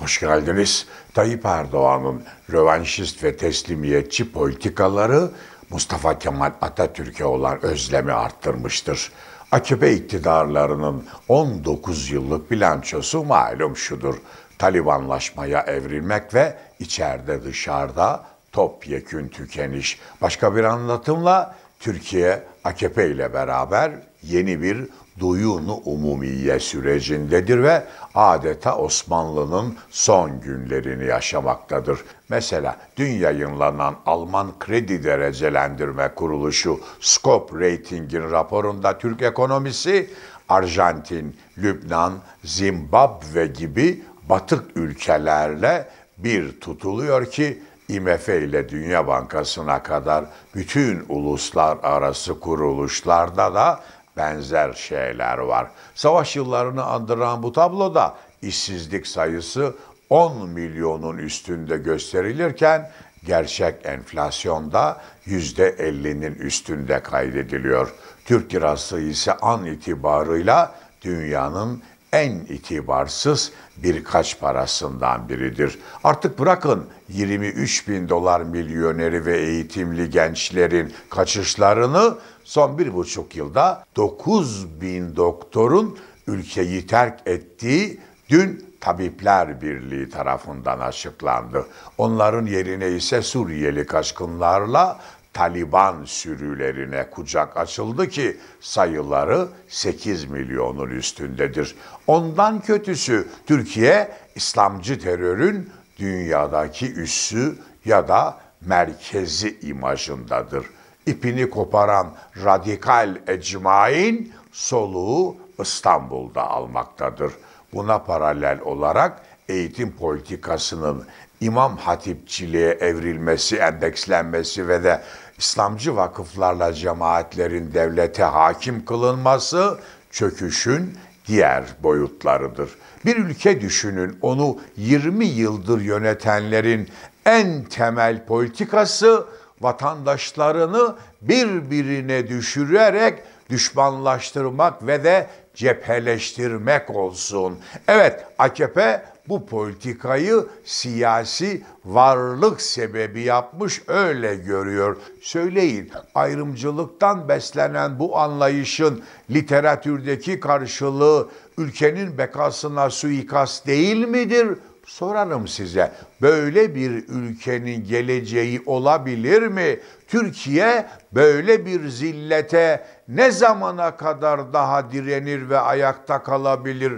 Hoş geldiniz. Tayyip Erdoğan'ın rövanşist ve teslimiyetçi politikaları Mustafa Kemal Atatürk'e olan özlemi arttırmıştır. AKP iktidarlarının 19 yıllık bilançosu malum şudur: Talibanlaşmaya evrilmek ve içeride dışarıda topyekün tükeniş. Başka bir anlatımla Türkiye AKP ile beraber yeni bir duyunu umumiye sürecindedir ve adeta Osmanlı'nın son günlerini yaşamaktadır. Mesela dün yayınlanan Alman Kredi Derecelendirme Kuruluşu Scope Rating'in raporunda Türk ekonomisi Arjantin, Lübnan, Zimbabwe gibi batık ülkelerle bir tutuluyor ki IMF ile Dünya Bankası'na kadar bütün uluslararası kuruluşlarda da benzer şeyler var. Savaş yıllarını andıran bu tabloda işsizlik sayısı 10 milyonun üstünde gösterilirken gerçek enflasyonda %50'nin üstünde kaydediliyor. Türk lirası ise an itibarıyla dünyanın en itibarsız birkaç parasından biridir. Artık bırakın 23 bin dolar milyoneri ve eğitimli gençlerin kaçışlarını, son 1,5 yılda 9 bin doktorun ülkeyi terk ettiği dün Tabipler Birliği tarafından açıklandı. Onların yerine ise Suriyeli kaçkınlarla Taliban sürülerine kucak açıldı ki sayıları 8 milyonun üstündedir. Ondan kötüsü, Türkiye İslamcı terörün dünyadaki üssü ya da merkezi imajındadır. İpini koparan radikal ecmain soluğu İstanbul'da almaktadır. Buna paralel olarak eğitim politikasının İmam Hatipçiliğe evrilmesi, endekslenmesi ve de İslamcı vakıflarla cemaatlerin devlete hakim kılınması çöküşün diğer boyutlarıdır. Bir ülke düşünün, onu 20 yıldır yönetenlerin en temel politikası vatandaşlarını birbirine düşürerek düşmanlaştırmak ve de cepheleştirmek olsun. Evet, AKP bu politikayı siyasi varlık sebebi yapmış, öyle görüyor. Söyleyin, ayrımcılıktan beslenen bu anlayışın literatürdeki karşılığı ülkenin bekasına suikast değil midir? Sorarım size, böyle bir ülkenin geleceği olabilir mi? Türkiye böyle bir zillete ne zamana kadar daha direnir ve ayakta kalabilir?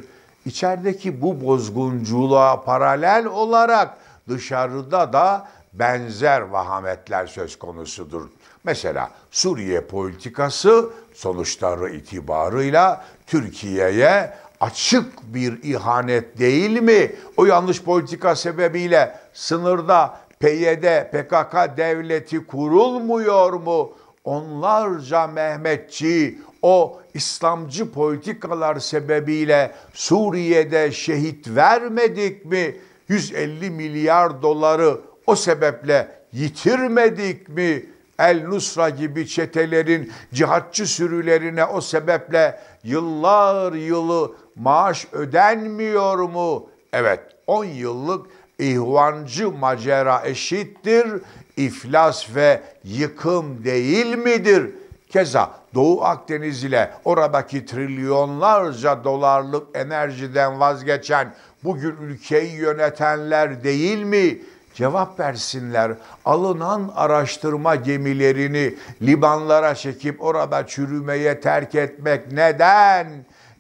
İçerideki bu bozgunculuğa paralel olarak dışarıda da benzer vahametler söz konusudur. Mesela Suriye politikası sonuçları itibarıyla Türkiye'ye açık bir ihanet değil mi? O yanlış politika sebebiyle sınırda PYD, PKK devleti kurulmuyor mu? Onlarca Mehmetçi o İslamcı politikalar sebebiyle Suriye'de şehit vermedik mi? 150 milyar doları o sebeple yitirmedik mi? El Nusra gibi çetelerin cihatçı sürülerine o sebeple yıllar yılı maaş ödenmiyor mu? Evet, 10 yıllık ihvancı macera eşittir iflas ve yıkım değil midir? Keza Doğu Akdeniz ile oradaki trilyonlarca dolarlık enerjiden vazgeçen bugün ülkeyi yönetenler değil mi? Cevap versinler. Alınan araştırma gemilerini limanlara çekip orada çürümeye terk etmek neden?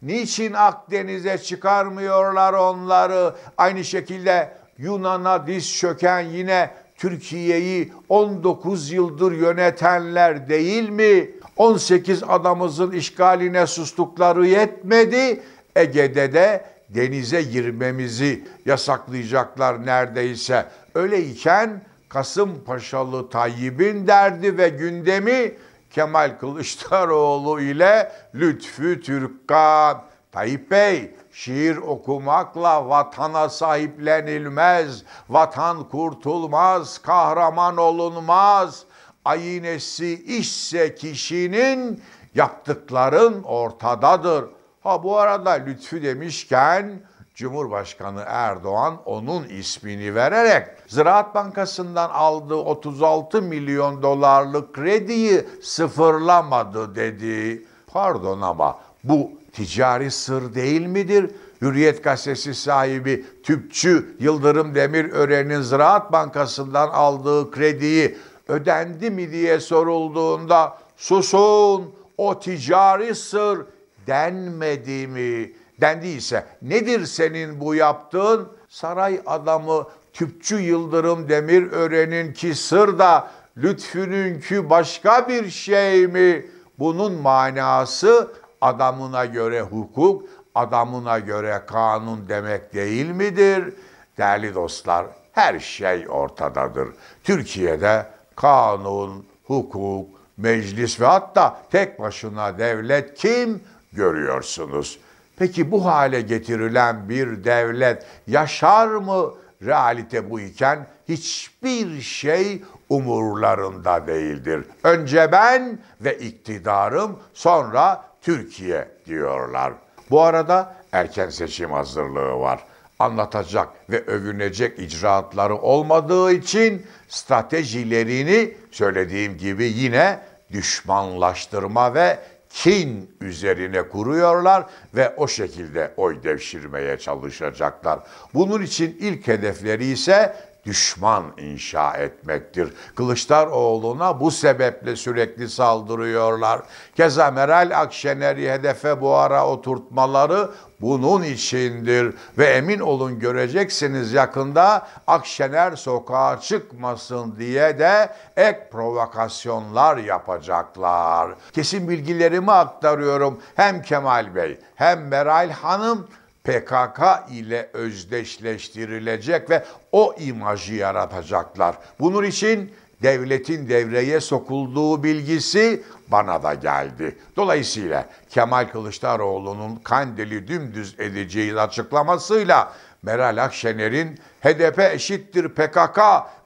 Niçin Akdeniz'e çıkarmıyorlar onları? Aynı şekilde Yunan'a diz çöken yine Türkiye'yi 19 yıldır yönetenler değil mi? 18 adamızın işgaline sustukları yetmedi. Ege'de de denize girmemizi yasaklayacaklar neredeyse. Öyleyken Kasımpaşalı Tayyip'in derdi ve gündemi Kemal Kılıçdaroğlu ile Lütfü Türkkan. Tayyip Bey, şiir okumakla vatana sahiplenilmez, vatan kurtulmaz, kahraman olunmaz. Aynesi işse kişinin, yaptıkların ortadadır. Ha bu arada Lütfü demişken Cumhurbaşkanı Erdoğan onun ismini vererek Ziraat Bankası'ndan aldığı 36 milyon dolarlık krediyi sıfırlamadı dedi. Pardon ama bu ticari sır değil midir? Hürriyet gazetesi sahibi tüpçü Yıldırım Demirören'in Ziraat Bankası'ndan aldığı krediyi ödendi mi diye sorulduğunda susun, o ticari sır denmedi mi? Dendiyse nedir senin bu yaptığın? Saray adamı tüpçü Yıldırım Demirören'inki sır da Lütfü'nünki başka bir şey mi? Bunun manası adamına göre hukuk, adamına göre kanun demek değil midir? Değerli dostlar, her şey ortadadır. Türkiye'de kanun, hukuk, meclis ve hatta tek başına devlet kim görüyorsunuz? Peki bu hale getirilen bir devlet yaşar mı? Realite bu iken hiçbir şey umurlarında değildir. Önce ben ve iktidarım, sonra Türkiye diyorlar. Bu arada erken seçim hazırlığı var. Anlatacak ve övünecek icraatları olmadığı için stratejilerini söylediğim gibi yine düşmanlaştırma ve kin üzerine kuruyorlar ve o şekilde oy devşirmeye çalışacaklar. Bunun için ilk hedefleri ise düşman inşa etmektir. Kılıçdaroğlu'na bu sebeple sürekli saldırıyorlar. Keza Meral Akşener'i hedefe bu ara oturtmaları bunun içindir. Ve emin olun göreceksiniz yakında Akşener sokağa çıkmasın diye de ek provokasyonlar yapacaklar. Kesin bilgilerimi aktarıyorum. Hem Kemal Bey hem Meral Hanım PKK ile özdeşleştirilecek ve o imajı yaratacaklar. Bunun için devletin devreye sokulduğu bilgisi bana da geldi. Dolayısıyla Kemal Kılıçdaroğlu'nun Kandil'i dümdüz edeceği açıklamasıyla Meral Akşener'in HDP eşittir PKK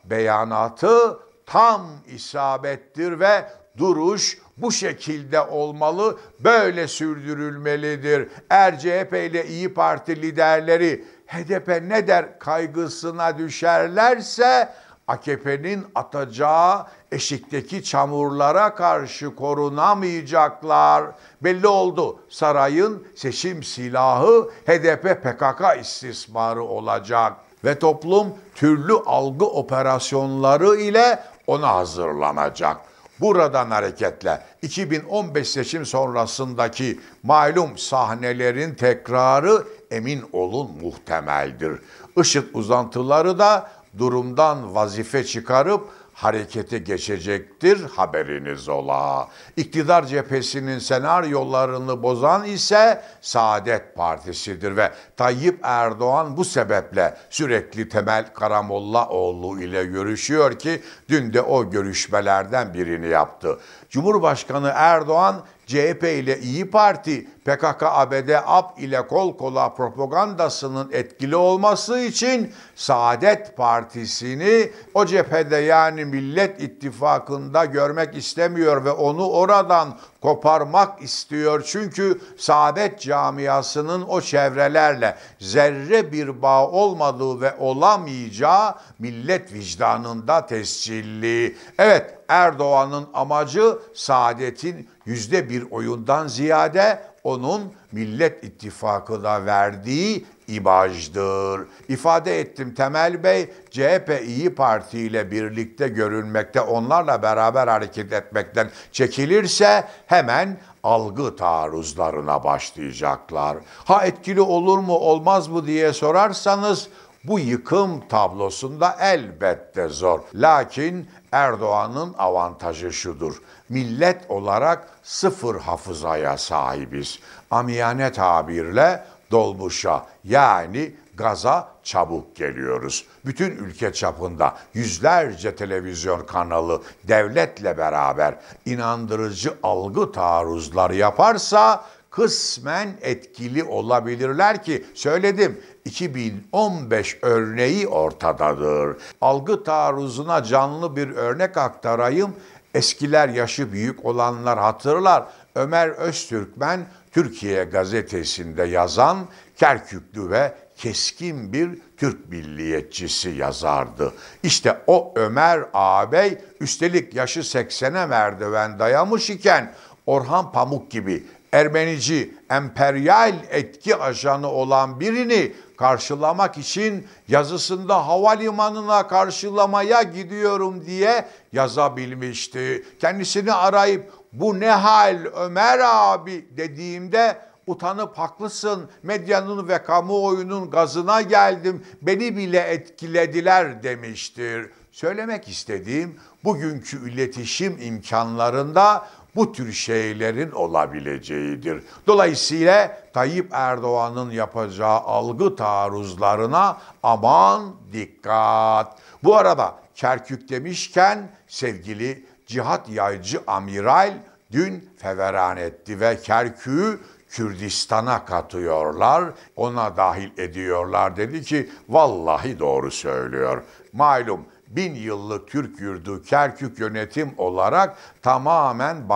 beyanatı tam isabettir ve duruş bu şekilde olmalı, böyle sürdürülmelidir. Eğer CHP ile İyi Parti liderleri HDP ne der kaygısına düşerlerse AKP'nin atacağı eşikteki çamurlara karşı korunamayacaklar. Belli oldu. Sarayın seçim silahı HDP PKK istismarı olacak ve toplum türlü algı operasyonları ile ona hazırlanacak. Buradan hareketle 2015 seçim sonrasındaki malum sahnelerin tekrarı emin olun muhtemeldir. IŞİD uzantıları da durumdan vazife çıkarıp harekete geçecektir, haberiniz ola. İktidar cephesinin senaryolarını bozan ise Saadet Partisi'dir ve Tayyip Erdoğan bu sebeple sürekli Temel Karamollaoğlu ile görüşüyor ki dün de o görüşmelerden birini yaptı. Cumhurbaşkanı Erdoğan CHP ile İyi Parti, PKK-ABD-AP ile kol kola propagandasının etkili olması için Saadet Partisi'ni o cephede yani Millet İttifakı'nda görmek istemiyor ve onu oradan koparmak istiyor. Çünkü Saadet camiasının o çevrelerle zerre bir bağ olmadığı ve olamayacağı millet vicdanında tescilli. Evet, Erdoğan'ın amacı Saadet'in %1 oyundan ziyade onun Millet İttifakı'na verdiği imajdır. İfade ettim Temel Bey, CHP İyi Parti ile birlikte görünmekte, onlarla beraber hareket etmekten çekilirse hemen algı taarruzlarına başlayacaklar. Ha etkili olur mu olmaz mı diye sorarsanız bu yıkım tablosunda elbette zor. Lakin Erdoğan'ın avantajı şudur. Millet olarak sıfır hafızaya sahibiz. Amiyane tabirle dolmuşa yani gaza çabuk geliyoruz. Bütün ülke çapında yüzlerce televizyon kanalı devletle beraber inandırıcı algı taarruzları yaparsa kısmen etkili olabilirler ki söyledim 2015 örneği ortadadır. Algı taarruzuna canlı bir örnek aktarayım. Eskiler yaşı büyük olanlar hatırlar. Ömer Öztürkmen Türkiye gazetesinde yazan Kerküklü ve keskin bir Türk milliyetçisi yazardı. İşte o Ömer ağabey üstelik yaşı 80'e merdiven dayamış iken Orhan Pamuk gibi Ermenici, emperyal etki ajanı olan birini karşılamak için yazısında havalimanına karşılamaya gidiyorum diye yazabilmişti. Kendisini arayıp bu ne hal Ömer abi dediğimde utanıp haklısın, medyanın ve kamuoyunun gazına geldim, beni bile etkilediler demiştir. Söylemek istediğim bugünkü iletişim imkanlarında bu tür şeylerin olabileceğidir. Dolayısıyla Tayyip Erdoğan'ın yapacağı algı taarruzlarına aman dikkat. Bu arada Kerkük demişken sevgili Cihat Yaycı Amiral dün feveran etti ve Kerkük'ü Kürdistan'a katıyorlar, ona dahil ediyorlar dedi ki vallahi doğru söylüyor. Malum 1000 yıllık Türk yurdu Kerkük yönetim olarak tamamen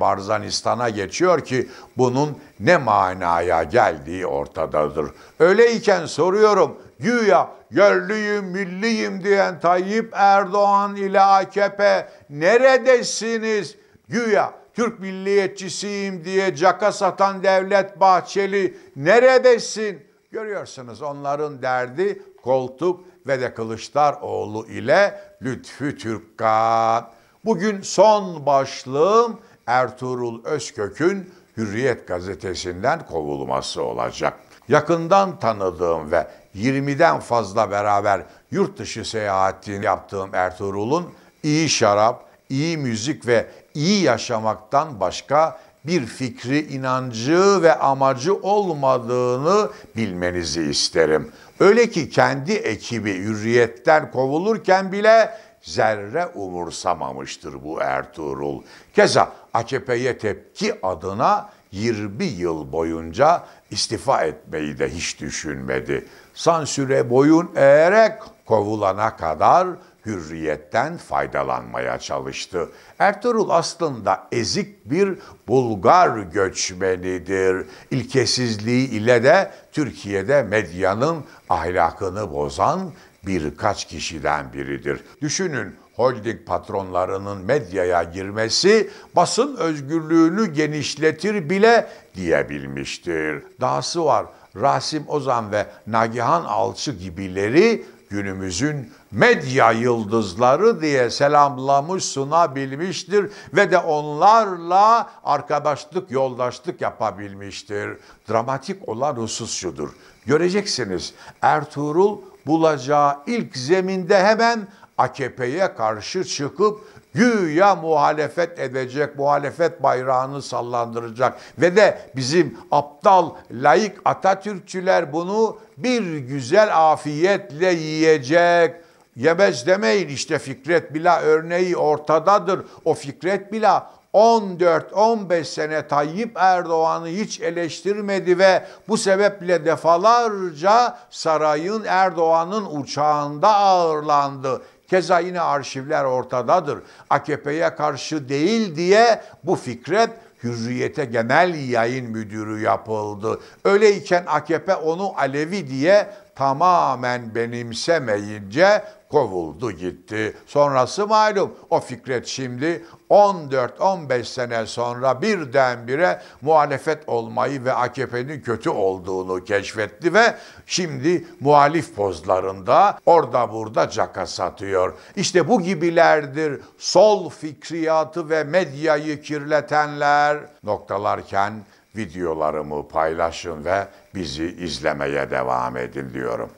Barzanistan'a geçiyor ki bunun ne manaya geldiği ortadadır. Öyleyken soruyorum, güya yerliyim, milliyim diyen Tayyip Erdoğan ile AKP neredesiniz? Güya Türk milliyetçisiyim diye caka satan Devlet Bahçeli neredesin? Görüyorsunuz onların derdi koltuk ve de Kılıçdaroğlu ile Lütfü Türkkan. Bugün son başlığım Ertuğrul Özkök'ün Hürriyet gazetesinden kovulması olacak. Yakından tanıdığım ve 20'den fazla beraber yurt dışı seyahatini yaptığım Ertuğrul'un iyi şarap, iyi müzik ve iyi yaşamaktan başka bir fikri, inancı ve amacı olmadığını bilmenizi isterim. Öyle ki kendi ekibi Hürriyet'ten kovulurken bile zerre umursamamıştır bu Ertuğrul. Keza AKP'ye tepki adına 20 yıl boyunca istifa etmeyi de hiç düşünmedi. Sansüre boyun eğerek kovulana kadar Hürriyet'ten faydalanmaya çalıştı. Ertuğrul aslında ezik bir Bulgar göçmenidir. İlkesizliği ile de Türkiye'de medyanın ahlakını bozan birkaç kişiden biridir. Düşünün, holding patronlarının medyaya girmesi basın özgürlüğünü genişletir bile diyebilmiştir. Dahası var, Rasim Ozan ve Nagihan Alçı gibileri günümüzün medya yıldızları diye selamlamış, sunabilmiştir ve de onlarla arkadaşlık, yoldaşlık yapabilmiştir. Dramatik olan husus şudur. Göreceksiniz, Ertuğrul bulacağı ilk zeminde hemen AKP'ye karşı çıkıp güya muhalefet edecek, muhalefet bayrağını sallandıracak ve de bizim aptal, laik Atatürkçüler bunu bir güzel afiyetle yiyecek. Yemez demeyin, işte Fikret Bila örneği ortadadır. O Fikret Bila 14-15 sene Tayyip Erdoğan'ı hiç eleştirmedi ve bu sebeple defalarca sarayın Erdoğan'ın uçağında ağırlandı. Keza yine arşivler ortadadır. AKP'ye karşı değil diye bu Fikret Hürriyet'e genel yayın müdürü yapıldı. Öyleyken AKP onu Alevi diye tamamen benimsemeyince kovuldu gitti. Sonrası malum, o Fikret şimdi 14-15 sene sonra birdenbire muhalefet olmayı ve AKP'nin kötü olduğunu keşfetti ve şimdi muhalif pozlarında orada burada caka satıyor. İşte bu gibilerdir sol fikriyatı ve medyayı kirletenler. Noktalarken videolarımı paylaşın ve bizi izlemeye devam edin diyorum.